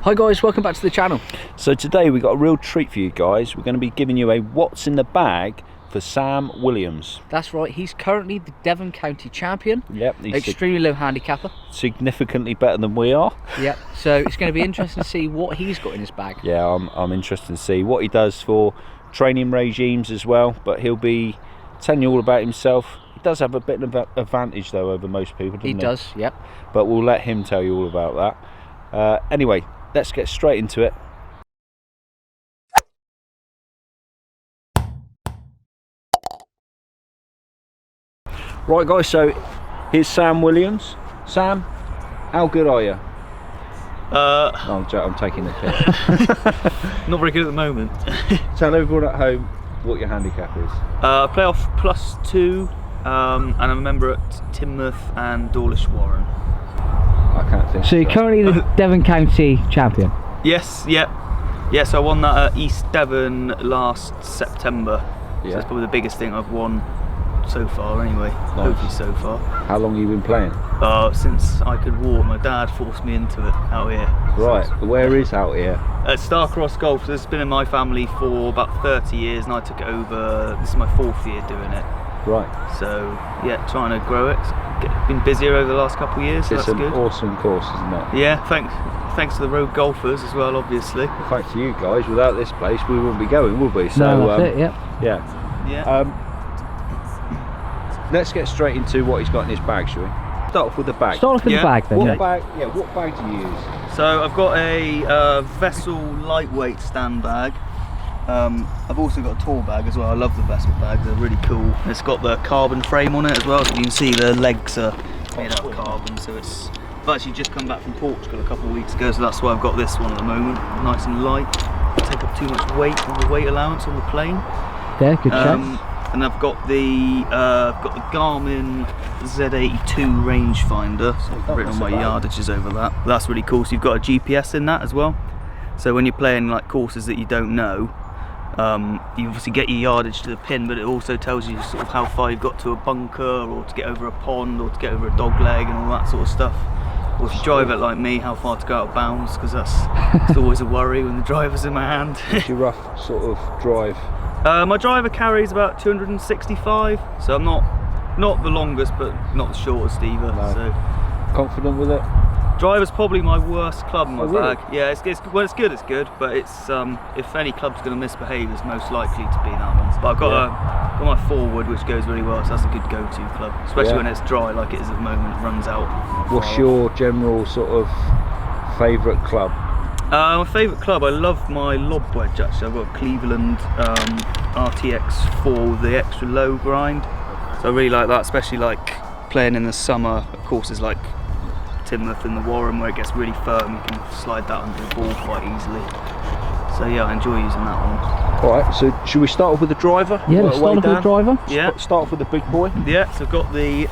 Hi guys, welcome back to the channel. So today we got a real treat for you guys. We're going to be giving you a what's in the bag for Sam Williams. That's right, he's currently the Devon County champion. Yep, he's extremely low handicapper. Significantly better than we are. Yep, so it's going to be interesting to see what he's got in his bag. Yeah, I'm interested to see what he does for training regimes as well, but he'll be telling you all about himself. He does have a bit of an advantage though over most people, doesn't he? He does, yep. But we'll let him tell you all about that. Anyway, let's get straight into it. Right guys, so here's Sam Williams. Sam, how good are you? I'm taking the piss. Not very good at the moment. Tell everyone at home what your handicap is. Playoff +2, and I'm a member at Teignmouth and Dawlish Warren. I can't think. So you're currently the Devon County champion? Yes, yep. Yes, I won that at East Devon last September. Yeah. So that's probably the biggest thing I've won so far anyway. Nice. Hopefully so far. How long have you been playing? Since I could walk. My dad forced me into it out here. Right, where is out here? At Starcross Golf. This has been in my family for about 30 years and I took it over. This is my 4th year doing it. Right. So yeah, trying to grow it. Been busier over the last couple of years, so It's that's an good. awesome course, isn't it? Yeah, thanks to the road golfers as well, obviously. Well, thanks to you guys. Without this place, we wouldn't be going, would we? So, No, that's it, yep. Yeah. Yeah. Let's get straight into what he's got in his bag, shall we? Start off with the bag. Start off with the bag then. What yeah. bag? Yeah. What bag do you use? So I've got a Vessel lightweight stand bag. I've also got a tour bag as well. I love the Vessel bags, they're really cool. It's got the carbon frame on it as well, so you can see the legs are made out of carbon. So I've actually just come back from Portugal a couple of weeks ago, so that's why I've got this one at the moment. Nice and light, don't take up too much weight on the weight allowance on the plane. Yeah, good shout. And I've got the Garmin Z82 rangefinder, so I've written all my yardages over that. That's really cool. So you've got a GPS in that as well. So when you're playing like courses that you don't know, you obviously get your yardage to the pin, but it also tells you sort of how far you've got to a bunker, or to get over a pond, or to get over a dog leg, and all that sort of stuff. Or if you drive it like me, how far to go out of bounds, because it's always a worry when the driver's in my hand. What's your rough sort of drive? My driver carries about 265, so I'm not the longest, but not the shortest either. No. So Confident with it? driver's probably my worst club in my really? bag. Yeah, it's good, but it's if any club's going to misbehave, it's most likely to be that one. But I've got my forward, which goes really well, so that's a good go-to club, especially when it's dry like it is at the moment. It runs out. What's your general sort of favourite club? My favourite club, I love my lob wedge actually. I've got a Cleveland RTX4 with the extra low grind, so I really like that, especially like playing in the summer at courses like Teignmouth and the Warren, where it gets really firm. You can slide that under the ball quite easily. So yeah, I enjoy using that one. Alright, so should we start off with the driver? Yeah, let's start off with the driver. Yeah. Start off with the big boy. Yeah, so I've got the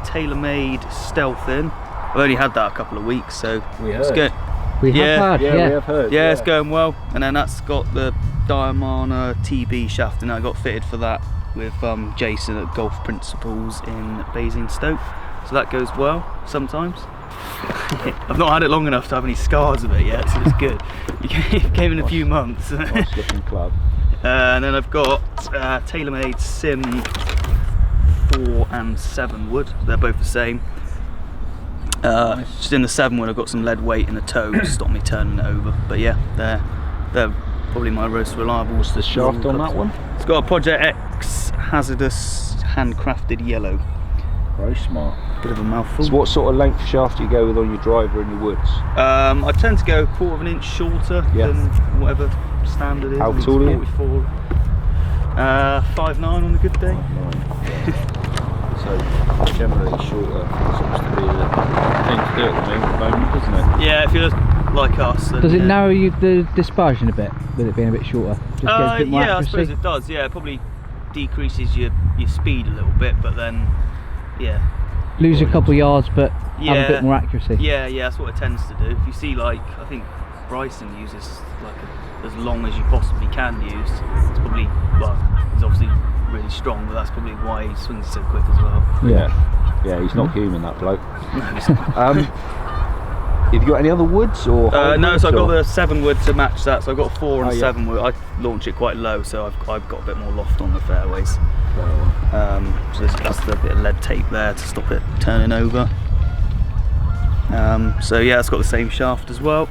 tailor-made Stealth in. I've only had that a couple of weeks, so it's good. We have Yeah, had, we have heard. Yeah, it's going well. And then that's got the Diamana TB shaft, and I got fitted for that with Jason at Golf Principles in Basingstoke. So that goes well sometimes. I've not had it long enough to have any scars of it yet, so it's good. It came in a few months. Nice looking club. And then I've got TaylorMade Sim 4 and 7 wood. They're both the same. Nice. Just in the 7 wood, I've got some lead weight in the toe to stop me turning it over. But yeah, they're probably my most reliable. What's the shaft on that one? It's got a Project X hazardous handcrafted yellow. Very smart. Bit of a mouthful. So what sort of length shaft do you go with on your driver in your woods? I tend to go a quarter of an inch shorter than whatever standard is. How tall are you? 44. 5'9" on a good day. So generally shorter seems to be the thing to do at the moment, doesn't it? Yeah, if you're like us. Does it narrow you the dispersion a bit, with it being a bit shorter? Just gives a bit more yeah, accuracy? I suppose it does. Yeah, it probably decreases your speed a little bit, but then yeah. Lose a couple yards, but have a bit more accuracy. Yeah, that's what it tends to do. If you see, like, I think Bryson uses like as long as you possibly can use. It's probably, well, he's obviously really strong, but that's probably why he swings so quick as well. Yeah, he's not human, that bloke. Have you got any other woods or? No, so I've got or? the 7 wood to match that. So I've got 4 and Oh, yeah. 7 wood. I launch it quite low, so I've got a bit more loft on the fairways. So that's the bit of lead tape there to stop it turning over. So yeah, it's got the same shaft as well.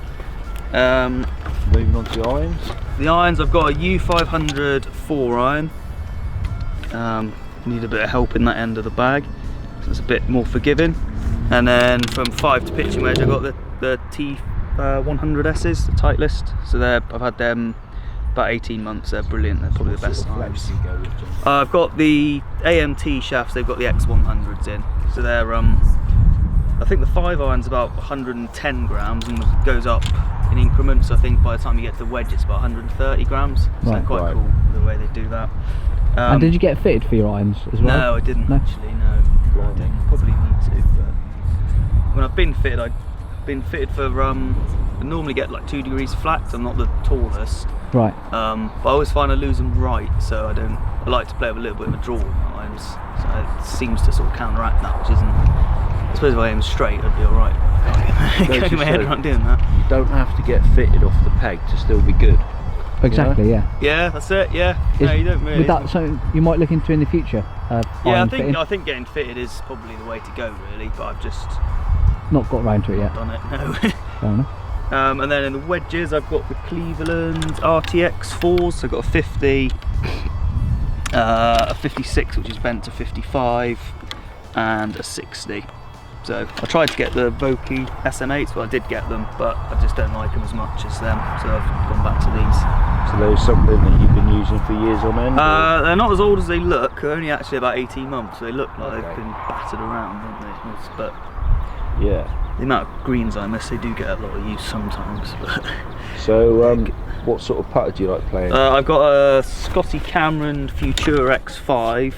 Moving on to the irons. The irons, I've got a U500 4 iron. Need a bit of help in that end of the bag, so it's a bit more forgiving. And then from 5 to pitching wedge, I've got the T100Ss, the Titleist. So I've had them about 18 months. They're brilliant. They're probably the best irons. I've got the AMT shafts. They've got the X100s in. So they're I think the 5 iron's about 110 grams and goes up in increments. I think by the time you get to the wedge, it's about 130 grams. So Right. quite cool the way they do that. And did you get fitted for your irons as well? No, I didn't actually. No, I didn't. Probably need to. But when I've been fitted, I've been fitted for. I normally get like 2 degrees flat. 'Cause I'm not the tallest. Right. But I always find I lose them right, so I don't. I like to play with a little bit of a draw with my irons. So it seems to sort of counteract that, which isn't. I suppose if I aim straight, I'd be all right. Getting my head around doing that. You don't have to get fitted off the peg to still be good. Exactly. Yeah. Yeah, that's it. Yeah. No, you don't really. Would that something you might look into in the future? Yeah, iron fitting? I think getting fitted is probably the way to go, really. But I've just Not got round to it yet. done it. No. Fair enough. And then in the wedges, I've got the Cleveland RTX 4s. So I've got a 50, a 56, which is bent to 55, and a 60. So I tried to get the Vokey SM8s, but I did get them, but I just don't like them as much as them. So I've gone back to these. So there's something that you've been using for years on end? They're not as old as they look. They're only actually about 18 months. So they look like Okay. they've been battered around, don't they? But Yeah. the amount of greens I miss, they do get a lot of use sometimes. But So what sort of putter do you like playing? I've got a Scotty Cameron Futura X5,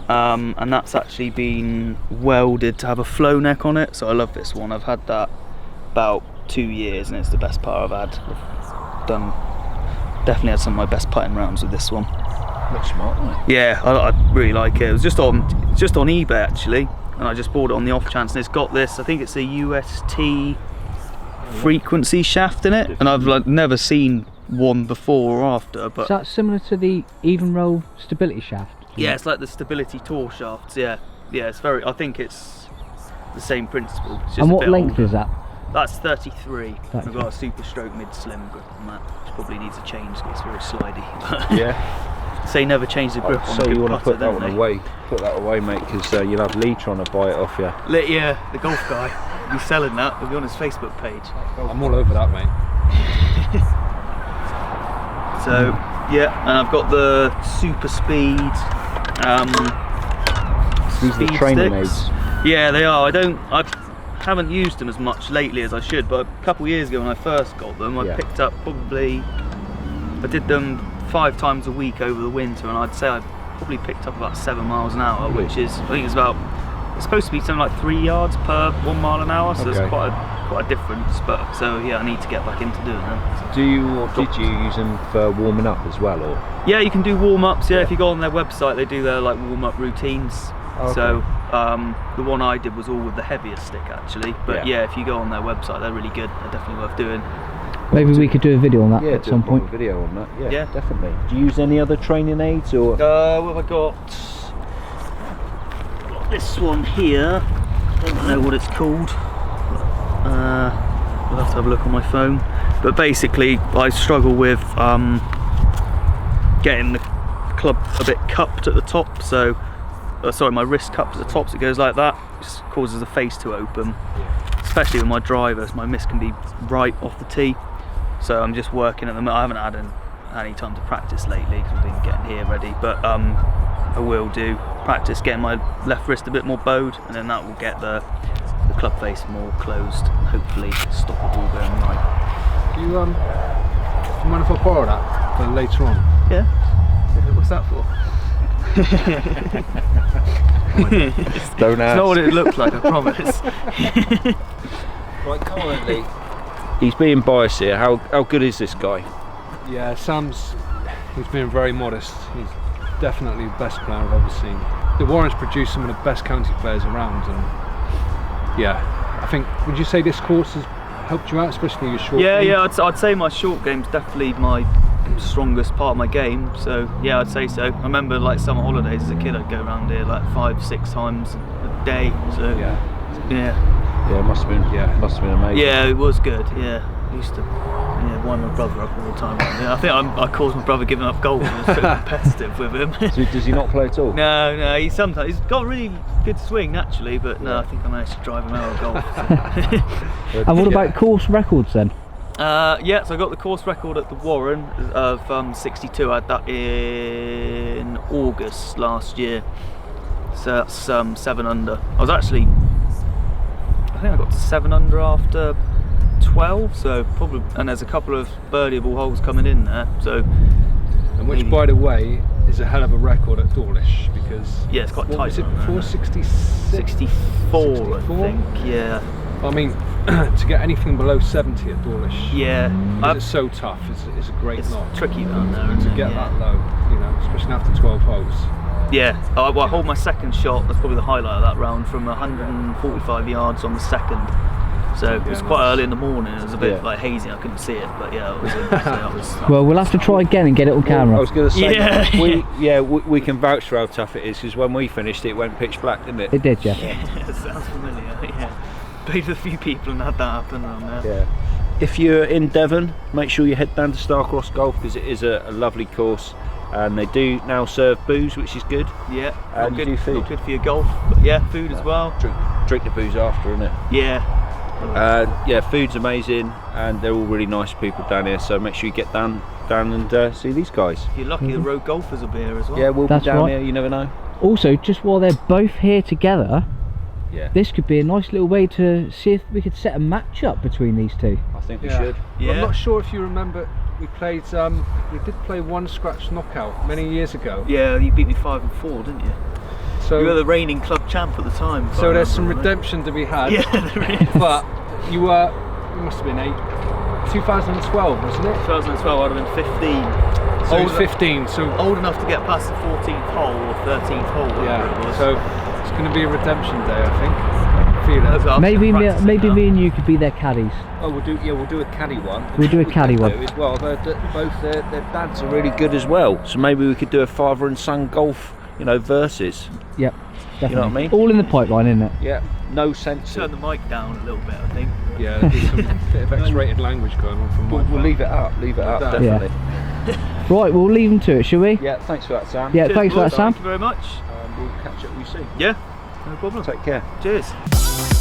and that's actually been welded to have a flow neck on it. So I love this one. I've had that about 2 years, and it's the best putter I've had. I've done definitely had some of my best putting rounds with this one. Looks smart, doesn't it? Yeah, I really like it. It was just on eBay actually, and I just bought it on the off chance. And it's got this. I think it's a UST frequency shaft in it, and I've like never seen one before or after. But Is that similar to the even roll stability shaft? yeah, it's like the stability tour shafts. Yeah, it's very. I think it's the same principle. It's just And a what bit length older. is that? That's 33. I've 33. got a super stroke mid slim grip on that, which probably needs a change. 'Cause it's very slidey. Yeah. Say never change the grip on So a you good want to putter, put that don't one they? away? Put that away, mate, because you'll have Lee trying to buy it off you. Yeah, the golf guy. He's selling that. He'll be on his Facebook page. I'm all over that, mate. So yeah, and I've got the super speed. These are the speed training sticks. aids. Yeah, they are. I haven't used them as much lately as I should, but a couple of years ago when I first got them, I Yeah. picked up probably. I did them 5 times a week over the winter, and I'd say I probably picked up about 7 miles an hour, which is, I think it's about. It's supposed to be something like 3 yards per 1 mile an hour, so Okay. it's quite a difference. But so yeah, I need to get back into doing them. Do you or did you use them for warming up as well, or? Yeah, you can do warm-ups. Yeah, if you go on their website, they do their like warm-up routines. Okay. So the one I did was all with the heavier stick actually. But Yeah. yeah, if you go on their website, they're really good. They're definitely worth doing. Maybe we could do a video on that Yeah, at do some a proper point. video on that. Yeah, Yeah. definitely. Do you use any other training aids or? What have I got? Got this one here. Don't know what it's called. I'll have to have a look on my phone. But basically, I struggle with getting the club a bit cupped at the top. So, sorry, my wrist cupped at the top, so it goes like that. It just causes the face to open. Especially with my drivers, my miss can be right off the tee. So I'm just working at the moment. I haven't had any time to practice lately because I've been getting here ready. But I will do practice getting my left wrist a bit more bowed, and then that will get the club face more closed. Hopefully, stop the ball going right. Do you mind if I borrow that for later on? Yeah. What's that for? Don't It's not what it looks like, I promise. Right, come on, Lee. He's being biased here. How good is this guy? Yeah, he's been very modest. He's definitely the best player I've ever seen. The Warrens produce some of the best county players around, and yeah, I think, would you say this course is helped you out, especially your short Yeah, game? yeah, I'd say my short game's definitely my strongest part of my game. So yeah, I'd say so. I remember like summer holidays as a kid, I'd go around here like 5-6 times a day. So Yeah, it must have been amazing. Yeah, it was good. Yeah, I used to wind my brother up all the time. I think I caused my brother giving up golf. I was so competitive with him. So does he not play at all? No, he's got a really good swing naturally, but no, I think I managed to drive him out of golf. And what about course records then? Yeah, so I got the course record at the Warren of 62. I had that in August last year. So that's 7 under. I think I got to 7 under after 12. So probably, and there's a couple of birdieable holes coming in there. So, and which, by the way, is a hell of a record at Dawlish, because yeah, it's quite tight. Was it 466? 64, I think. Yeah. I mean, to get anything below 70 at Dawlish, yeah, it's so tough. It's a great it's knock. tricky down there, to get that low, you know, especially after 12 holes. Yeah, I hold my second shot. That's probably the highlight of that round, from 145 yards on the second. So it was quite early in the morning. It was a bit like hazy. I couldn't see it, but yeah, it was. Well, we'll have to try again and get it on camera. I was going to say, we can vouch for how tough it is, because when we finished, it went pitch black, didn't it? It did, yeah. Yeah, it sounds familiar. Yeah, played with a few people and had that happen around there. Yeah. If you're in Devon, make sure you head down to Starcross Golf, because it is a lovely course, and they do now serve booze, which is good. Yeah, And good, do food. not good for your golf, but yeah, food as well. Drink the booze after, innit? Yeah. Yeah, food's amazing, and they're all really nice people down here. So make sure you get down and see these guys. If you're lucky, the road golfers will be here as well. Yeah, we'll That's be down right. here. You never know. Also, just while they're both here together, Yeah, this could be a nice little way to see if we could set a match up between these two. I think we Yeah. should. Yeah. I'm not sure if you remember, we did play one scratch knockout many years ago. Yeah, you beat me 5-4, didn't you? So You were the reigning club champ at the time. So there's some redemption to be had. Yeah, there is. But you must have been 2012, wasn't it? 2012, I'd have been 15. So it was 15. So Old enough to get past the 14th hole or 13th hole. Whatever it was. so it's going to be a redemption day, I think. I feel it. I'll Maybe practice maybe it me and you could be their caddies. Oh, we'll do a caddy one. We'll do a caddy could one. do as well. Both their dads are really good as well. So maybe we could do a father and son golf, versus. Yep, definitely. You know what I mean? All in the pipeline, isn't it? Yeah, no sense. Turn the mic down a little bit, I think. Yeah, there's some bit of X-rated language going on from my We'll leave it up. Leave it up, that. definitely. Right, we'll leave them to it, shall we? Yeah, thanks for that, Sam. Yeah, Cheers, thanks for that, boys. Sam. Thank you very much. We'll catch up with you soon. Yeah, no problem. Take care. Cheers.